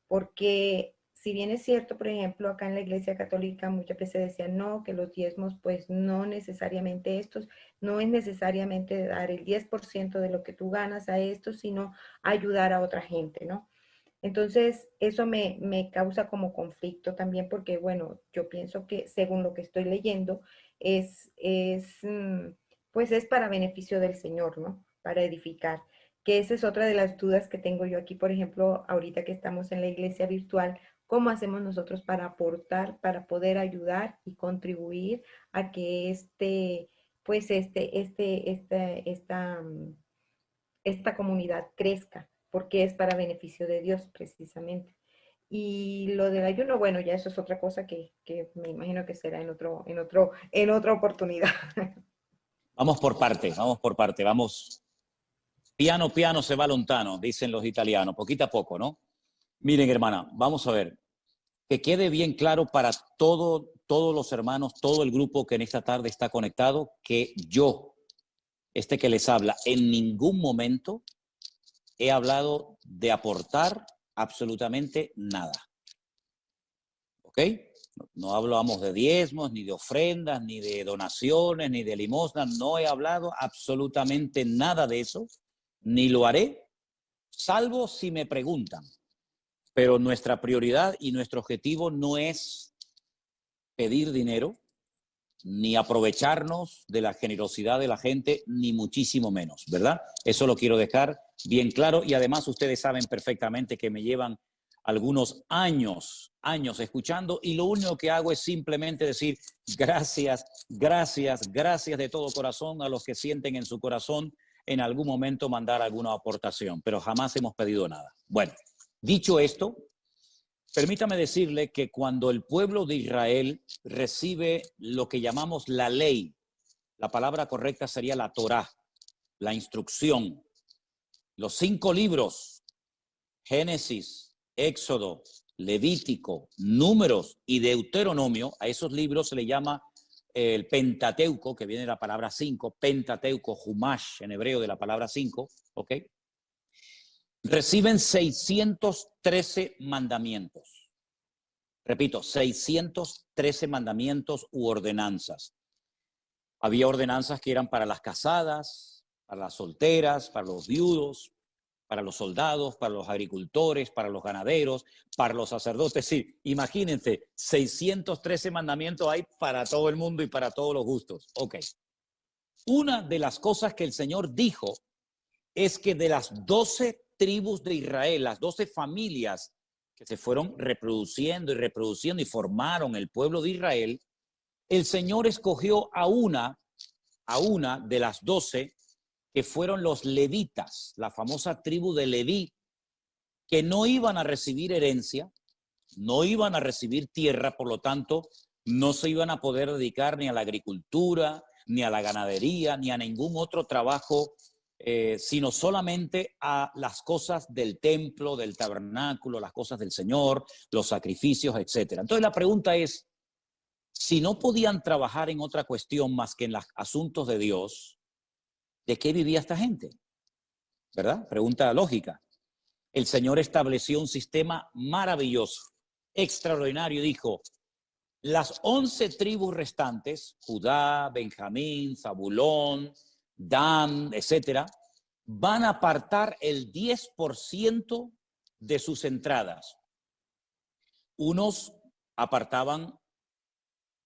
Porque si bien es cierto, por ejemplo, acá en la Iglesia Católica muchas veces decían no, que los diezmos pues no necesariamente estos, no es necesariamente dar el 10% de lo que tú ganas a esto, sino ayudar a otra gente, ¿no? Entonces, eso me causa como conflicto también porque, bueno, yo pienso que según lo que estoy leyendo, pues es para beneficio del Señor, ¿no? Para edificar. Que esa es otra de las dudas que tengo yo aquí, por ejemplo, ahorita que estamos en la iglesia virtual, ¿cómo hacemos nosotros para aportar, para poder ayudar y contribuir a que esta comunidad crezca? Porque es para beneficio de Dios precisamente. Y lo del ayuno, bueno, ya eso es otra cosa que me imagino que será en otra oportunidad. Vamos por parte, vamos. Piano, piano se va lontano, dicen los italianos, poquito a poco, ¿no? Miren, hermana, vamos a ver, que quede bien claro para todos los hermanos, todo el grupo que en esta tarde está conectado, que yo, que les habla, en ningún momento he hablado de aportar absolutamente nada. ¿Ok? No hablamos de diezmos, ni de ofrendas, ni de donaciones, ni de limosnas. No he hablado absolutamente nada de eso, ni lo haré, salvo si me preguntan. Pero nuestra prioridad y nuestro objetivo no es pedir dinero, ni aprovecharnos de la generosidad de la gente, ni muchísimo menos, ¿verdad? Eso lo quiero dejar bien claro y además ustedes saben perfectamente que me llevan algunos años escuchando y lo único que hago es simplemente decir gracias de todo corazón a los que sienten en su corazón en algún momento mandar alguna aportación, pero jamás hemos pedido nada. Bueno, dicho esto, permítame decirle que cuando el pueblo de Israel recibe lo que llamamos la ley, la palabra correcta sería la Torá, la instrucción, los 5 libros, Génesis, Éxodo, Levítico, Números y Deuteronomio, a esos libros se le llama el Pentateuco, que viene de la palabra 5, Pentateuco, Humash en hebreo de la palabra 5, ¿ok? Reciben 613 mandamientos. Repito, 613 mandamientos u ordenanzas. Había ordenanzas que eran para las casadas, para las solteras, para los viudos, para los soldados, para los agricultores, para los ganaderos, para los sacerdotes. Sí, imagínense, 613 mandamientos hay para todo el mundo y para todos los gustos. Ok. Una de las cosas que el Señor dijo es que de las 12 tribus de Israel, las 12 familias que se fueron reproduciendo y formaron el pueblo de Israel, el Señor escogió a una de las 12 que fueron los levitas, la famosa tribu de Leví, que no iban a recibir herencia, no iban a recibir tierra, por lo tanto, no se iban a poder dedicar ni a la agricultura, ni a la ganadería, ni a ningún otro trabajo, sino solamente a las cosas del templo, del tabernáculo, las cosas del Señor, los sacrificios, etc. Entonces la pregunta es, si no podían trabajar en otra cuestión más que en los asuntos de Dios, ¿de qué vivía esta gente? ¿Verdad? Pregunta lógica. El Señor estableció un sistema maravilloso, extraordinario, y dijo, las 11 tribus restantes, Judá, Benjamín, Zabulón, Dan, etcétera, van a apartar el 10% de sus entradas. Unos apartaban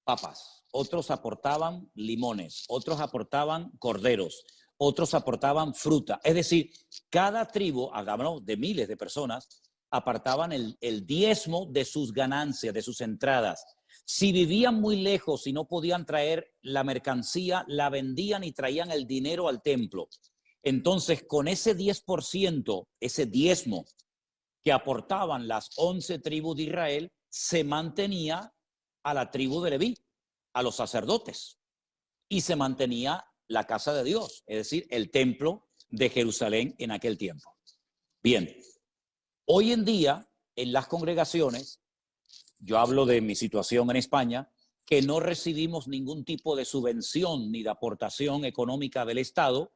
papas, otros aportaban limones, otros aportaban corderos, otros aportaban fruta. Es decir, cada tribu, hablamos de miles de personas, apartaban el diezmo de sus ganancias, de sus entradas. Si vivían muy lejos y no podían traer la mercancía, la vendían y traían el dinero al templo. Entonces, con ese 10%, ese diezmo que aportaban las 11 tribus de Israel, se mantenía a la tribu de Leví, a los sacerdotes, y se mantenía la casa de Dios, es decir, el templo de Jerusalén en aquel tiempo. Bien, hoy en día, en las congregaciones, yo hablo de mi situación en España, que no recibimos ningún tipo de subvención ni de aportación económica del Estado.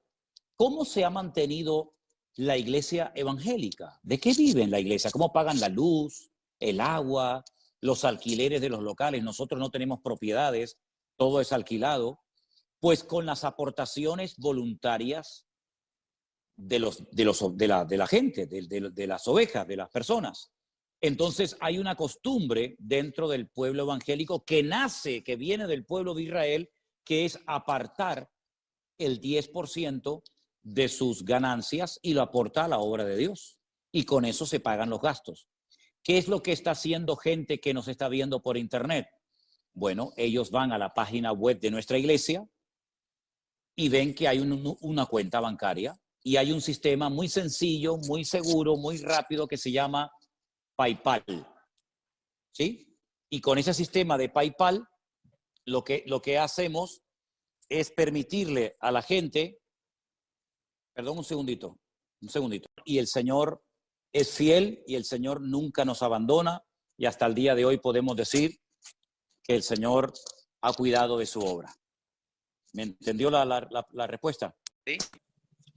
¿Cómo se ha mantenido la iglesia evangélica? ¿De qué vive la iglesia? ¿Cómo pagan la luz, el agua, los alquileres de los locales? Nosotros no tenemos propiedades, todo es alquilado. Pues con las aportaciones voluntarias de la gente, de las ovejas, de las personas. Entonces hay una costumbre dentro del pueblo evangélico que nace, que viene del pueblo de Israel, que es apartar el 10% de sus ganancias y lo aporta a la obra de Dios. Y con eso se pagan los gastos. ¿Qué es lo que está haciendo gente que nos está viendo por internet? Bueno, ellos van a la página web de nuestra iglesia y ven que hay una cuenta bancaria y hay un sistema muy sencillo, muy seguro, muy rápido que se llama PayPal, ¿sí? Y con ese sistema de PayPal, lo que hacemos es permitirle a la gente, perdón, un segundito, y el Señor es fiel y el Señor nunca nos abandona y hasta el día de hoy podemos decir que el Señor ha cuidado de su obra. ¿Me entendió la respuesta? ¿Sí?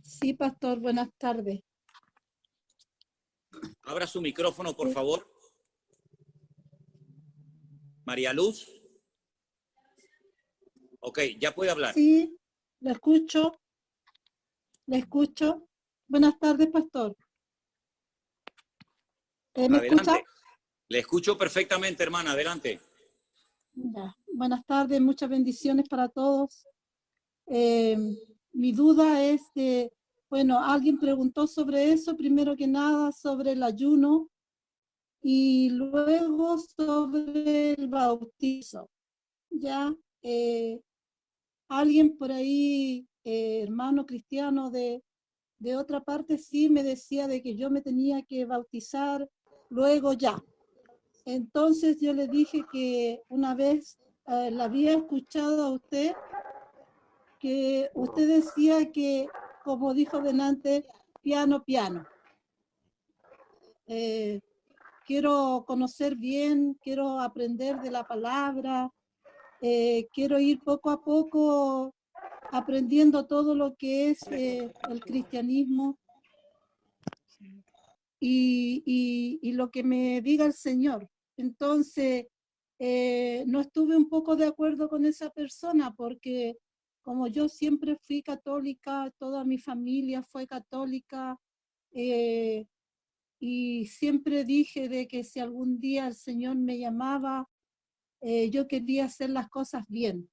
Sí, pastor, buenas tardes. Abra su micrófono, por favor. María Luz. Ok, ya puede hablar. Sí, le escucho. Le escucho. Buenas tardes, pastor. ¿Me escucha? Le escucho perfectamente, hermana. Adelante. Ya. Buenas tardes, muchas bendiciones para todos. Mi duda es que, bueno, alguien preguntó sobre eso, primero que nada, sobre el ayuno y luego sobre el bautizo. Ya, alguien por ahí, hermano cristiano de otra parte, sí me decía de que yo me tenía que bautizar luego ya. Entonces yo le dije que una vez la había escuchado a usted, que usted decía que, como dijo delante, piano, piano. Quiero conocer bien, quiero aprender de la palabra, quiero ir poco a poco aprendiendo todo lo que es el cristianismo y lo que me diga el Señor. Entonces, no estuve un poco de acuerdo con esa persona porque como yo siempre fui católica, toda mi familia fue católica, y siempre dije de que si algún día el Señor me llamaba, yo quería hacer las cosas bien.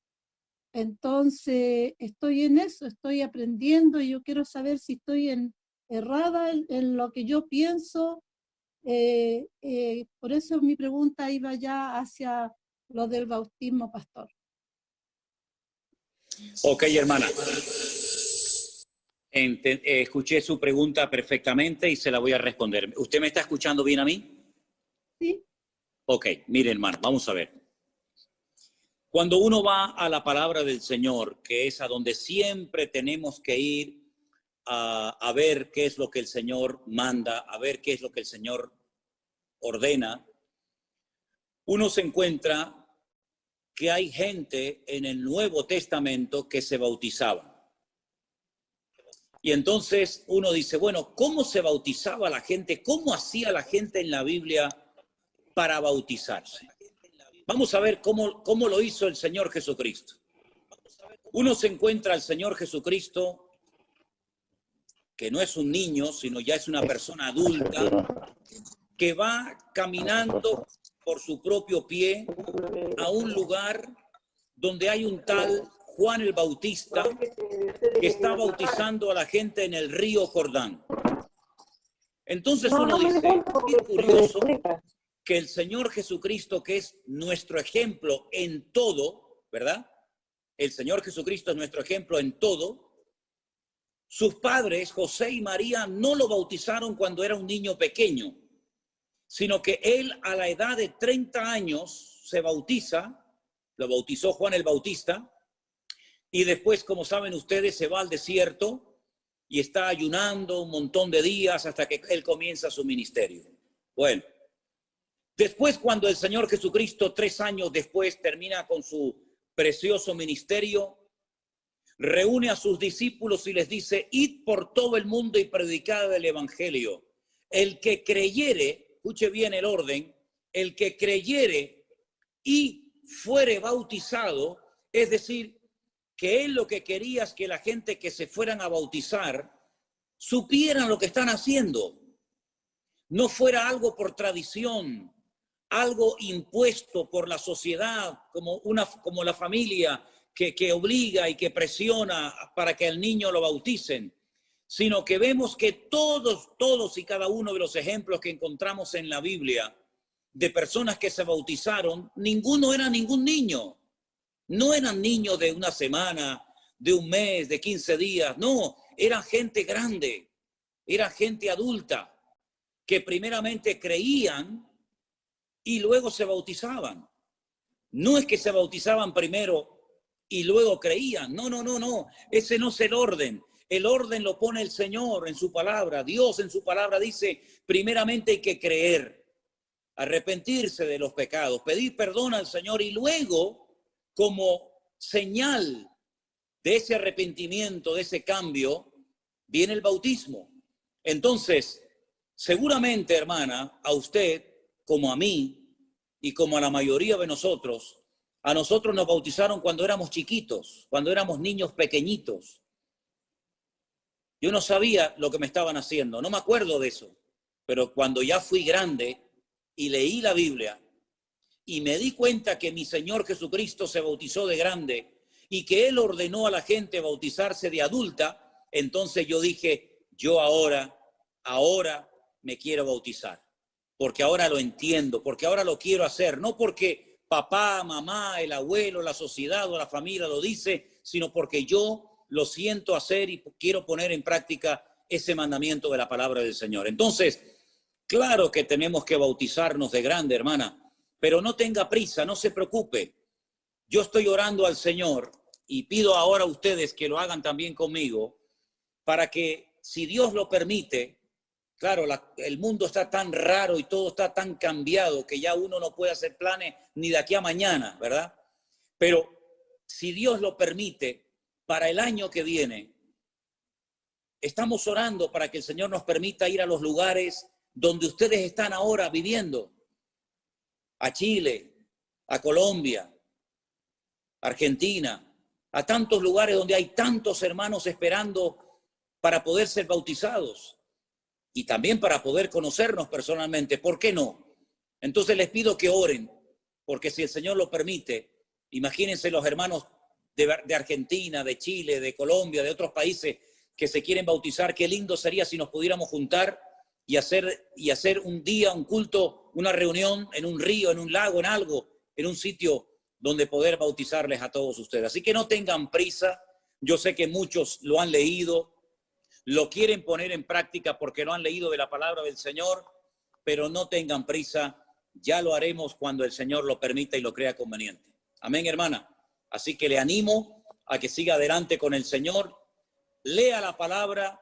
Entonces, estoy en eso, estoy aprendiendo y yo quiero saber si estoy errada en lo que yo pienso. Por eso mi pregunta iba ya hacia lo del bautismo, pastor. Ok, hermana. Escuché su pregunta perfectamente y se la voy a responder. ¿Usted me está escuchando bien a mí? Sí. Ok, mire, hermano, vamos a ver. Cuando uno va a la palabra del Señor, que es a donde siempre tenemos que ir a ver qué es lo que el Señor manda, a ver qué es lo que el Señor ordena, uno se encuentra que hay gente en el Nuevo Testamento que se bautizaba. Y entonces uno dice, bueno, ¿cómo se bautizaba la gente? ¿Cómo hacía la gente en la Biblia para bautizarse? Vamos a ver cómo lo hizo el Señor Jesucristo. Uno se encuentra al Señor Jesucristo, que no es un niño, sino ya es una persona adulta, que va caminando por su propio pie a un lugar donde hay un tal Juan el Bautista que está bautizando a la gente en el río Jordán. Entonces uno dice, es curioso que el Señor Jesucristo, que es nuestro ejemplo en todo, ¿verdad? El Señor Jesucristo es nuestro ejemplo en todo. Sus padres, José y María, no lo bautizaron cuando era un niño pequeño, sino que él a la edad de 30 años se bautiza, lo bautizó Juan el Bautista, y después, como saben ustedes, se va al desierto y está ayunando un montón de días hasta que él comienza su ministerio. Bueno, después cuando el Señor Jesucristo 3 años después termina con su precioso ministerio, reúne a sus discípulos y les dice, id por todo el mundo y predicad el evangelio. El que creyere, escuche bien el orden, el que creyere y fuere bautizado, es decir, que él lo que quería es que la gente que se fueran a bautizar supieran lo que están haciendo. No fuera algo por tradición, algo impuesto por la sociedad, como la familia que obliga y que presiona para que al niño lo bauticen, sino que vemos que todos y cada uno de los ejemplos que encontramos en la Biblia de personas que se bautizaron, ninguno era ningún niño. No eran niños de una semana, de un mes, de 15 días. No, eran gente grande, era gente adulta que primeramente creían y luego se bautizaban. No es que se bautizaban primero y luego creían. No. Ese no es el orden. El orden lo pone el Señor en su palabra. Dios en su palabra dice, primeramente hay que creer, arrepentirse de los pecados, pedir perdón al Señor y luego, como señal de ese arrepentimiento, de ese cambio, viene el bautismo. Entonces, seguramente, hermana, a usted, como a mí y como a la mayoría de nosotros, a nosotros nos bautizaron cuando éramos chiquitos, cuando éramos niños pequeñitos. Yo no sabía lo que me estaban haciendo, no me acuerdo de eso, pero cuando ya fui grande y leí la Biblia, y me di cuenta que mi Señor Jesucristo se bautizó de grande y que Él ordenó a la gente bautizarse de adulta, entonces yo dije, yo ahora me quiero bautizar, porque ahora lo entiendo, porque ahora lo quiero hacer, no porque papá, mamá, el abuelo, la sociedad o la familia lo dice, sino porque yo lo siento hacer y quiero poner en práctica ese mandamiento de la palabra del Señor. Entonces, claro que tenemos que bautizarnos de grande, hermana, pero no tenga prisa, no se preocupe. Yo estoy orando al Señor y pido ahora a ustedes que lo hagan también conmigo para que, si Dios lo permite, claro, el mundo está tan raro y todo está tan cambiado que ya uno no puede hacer planes ni de aquí a mañana, ¿verdad? Pero si Dios lo permite, para el año que viene, estamos orando para que el Señor nos permita ir a los lugares donde ustedes están ahora viviendo. A Chile, a Colombia, Argentina, a tantos lugares donde hay tantos hermanos esperando para poder ser bautizados. y también para poder conocernos personalmente. ¿Por qué no? Entonces les pido que oren, porque si el Señor lo permite, imagínense los hermanos de Argentina, de Chile, de Colombia, de otros países que se quieren bautizar. Qué lindo sería si nos pudiéramos juntar y hacer un día, un culto, una reunión en un río, en un lago, en algo, en un sitio donde poder bautizarles a todos ustedes. Así que no tengan prisa. Yo sé que muchos lo han leído, lo quieren poner en práctica porque no han leído de la palabra del Señor, pero no tengan prisa. Ya lo haremos cuando el Señor lo permita y lo crea conveniente. Amén, hermana. Así que le animo a que siga adelante con el Señor, lea la palabra,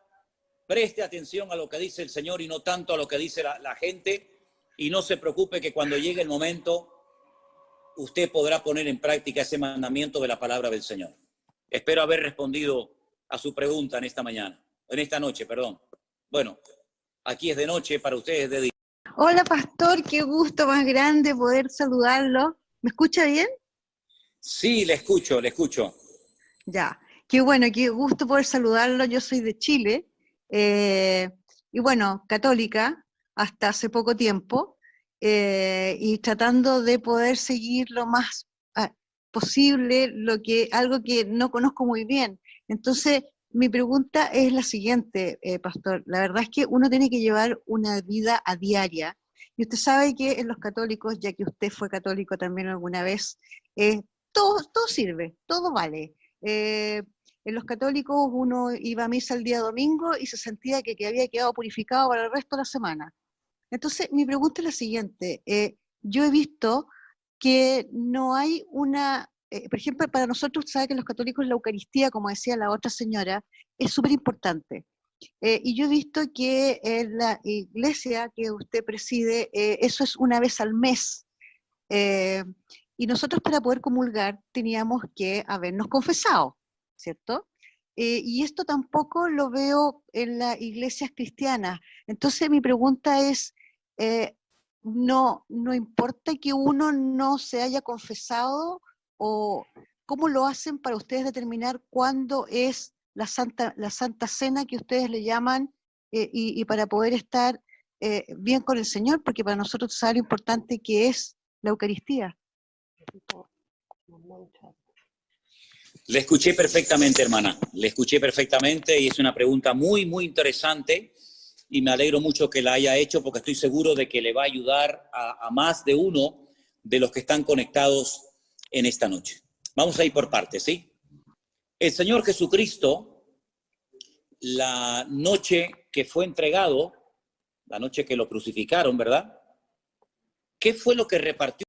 preste atención a lo que dice el Señor y no tanto a lo que dice la gente, y no se preocupe que cuando llegue el momento usted podrá poner en práctica ese mandamiento de la palabra del Señor. Espero haber respondido a su pregunta en esta noche, perdón. Bueno, aquí es de noche, para ustedes de día. Hola, pastor, qué gusto más grande poder saludarlo. ¿Me escucha bien? Sí, le escucho. Ya, qué bueno, qué gusto poder saludarlo. Yo soy de Chile y bueno, católica hasta hace poco tiempo y tratando de poder seguir lo más posible algo que no conozco muy bien. Entonces, mi pregunta es la siguiente, pastor. La verdad es que uno tiene que llevar una vida a diaria. Y usted sabe que en los católicos, ya que usted fue católico también alguna vez, todo sirve, todo vale. En los católicos uno iba a misa el día domingo y se sentía que había quedado purificado para el resto de la semana. Entonces, mi pregunta es la siguiente. Yo he visto que no hay por ejemplo, para nosotros, sabe que los católicos la Eucaristía, como decía la otra señora, es súper importante. Y yo he visto que en la iglesia que usted preside, eso es una vez al mes. Y nosotros para poder comulgar teníamos que habernos confesado, ¿cierto? Y esto tampoco lo veo en las iglesias cristianas. Entonces mi pregunta es, no importa que uno no se haya confesado, o cómo lo hacen para ustedes determinar cuándo es la Santa Cena que ustedes le llaman y para poder estar bien con el Señor, porque para nosotros sabe lo importante que es la Eucaristía. Le escuché perfectamente, hermana. Le escuché perfectamente y es una pregunta muy, muy interesante y me alegro mucho que la haya hecho porque estoy seguro de que le va a ayudar a más de uno de los que están conectados en esta noche. Vamos a ir por partes, ¿sí? El Señor Jesucristo, la noche que fue entregado, la noche que lo crucificaron, ¿verdad? ¿Qué fue lo que repartió